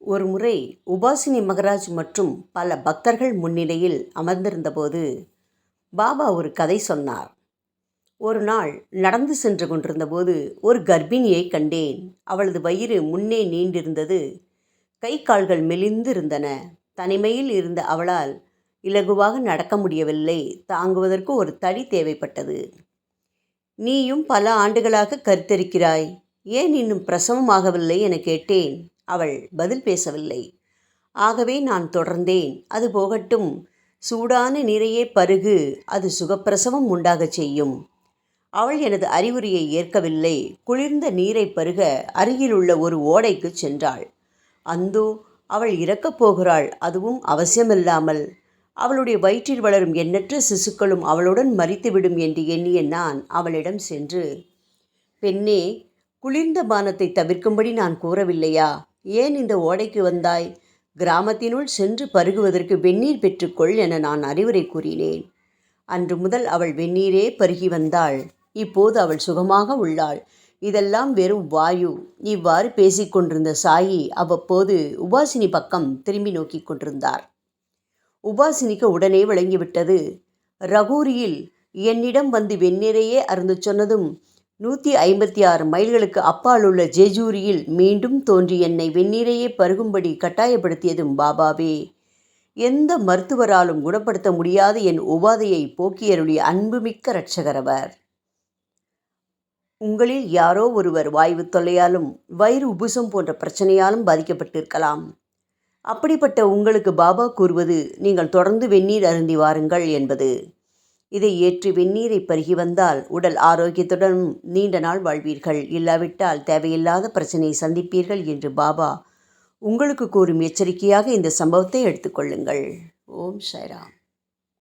ஒரு முறை உபாசினி மகராஜ் மற்றும் பல பக்தர்கள் முன்னிலையில் அமர்ந்திருந்தபோது பாபா ஒரு கதை சொன்னார். ஒரு நாள் நடந்து சென்று கொண்டிருந்தபோது ஒரு கர்ப்பிணியை கண்டேன். அவளது வயிறு முன்னே நீண்டிருந்தது. கை கால்கள் மெலிந்து இருந்தன. தனிமையில் இருந்த அவளால் இலகுவாக நடக்க முடியவில்லை. தாங்குவதற்கு ஒரு தடி தேவைப்பட்டது. நீயும் பல ஆண்டுகளாக கருத்தரிக்கிறாய், ஏன் இன்னும் பிரசவமாகவில்லை என கேட்டேன். அவள் பதில் பேசவில்லை. ஆகவே நான் தொடர்ந்தேன். அது போகட்டும், சூடான நீரையே பருகு, அது சுகப்பிரசவம் உண்டாகச் செய்யும். அவள் எனது அறிவுரையை ஏற்கவில்லை. குளிர்ந்த நீரை பருக அருகிலுள்ள ஒரு ஓடைக்கு சென்றாள். அந்தோ அவள் இறக்கப் போகிறாள், அதுவும் அவசியமில்லாமல். அவளுடைய வயிற்றில் வளரும் எண்ணற்ற சிசுக்களும் அவளுடன் மரித்துவிடும் என்று எண்ணிய நான் அவளிடம் சென்று, பெண்ணே, குளிர்ந்த பானத்தை தவிர்க்கும்படி நான் கூறவில்லையா? ஏன் இந்த ஓடைக்கு வந்தாய்? கிராமத்தினுள் சென்று பருகுவதற்கு வெந்நீர் பெற்றுக்கொள் என நான் அறிவுரை கூறினேன். அன்று முதல் அவள் வெந்நீரே பருகி வந்தாள். இப்போது அவள் சுகமாக உள்ளாள். இதெல்லாம் வெறும் வாயு. இவ்வாறு பேசிக்கொண்டிருந்த சாயி அவ்வப்போது உபாசினி பக்கம் திரும்பி நோக்கி கொண்டிருந்தார். உபாசினிக்கு உடனே விளங்கிவிட்டது. ரகூரியில் என்னிடம் வந்து வெந்நீரையே அருந்தச் சொன்னதும் 156 மைல்களுக்கு அப்பால் உள்ள ஜெஜூரியில் மீண்டும் தோன்றி என்னை வெந்நீரையே பருகும்படி கட்டாயப்படுத்தியதும் பாபாவே. எந்த மருத்துவராலும் குணப்படுத்த முடியாத என் உபாதையை போக்கியருளிய அன்புமிக்க இரட்சகரவர். உங்களில் யாரோ ஒருவர் வாய்வு தொல்லையாலும் வயிறு உபுசம் போன்ற பிரச்சனையாலும் பாதிக்கப்பட்டிருக்கலாம். அப்படிப்பட்ட உங்களுக்கு பாபா கூறுவது, நீங்கள் தொடர்ந்து வெந்நீர் அருந்தி வாருங்கள் என்பது. இதை ஏற்று வெந்நீரை பருகி வந்தால் உடல் ஆரோக்கியத்துடன் நீண்ட நாள் வாழ்வீர்கள். இல்லாவிட்டால் தேவையில்லாத பிரச்சனையை சந்திப்பீர்கள் என்று பாபா உங்களுக்கு கூறும் எச்சரிக்கையாக இந்த சம்பவத்தை எடுத்துக்கொள்ளுங்கள். ஓம் சாய்ராம்.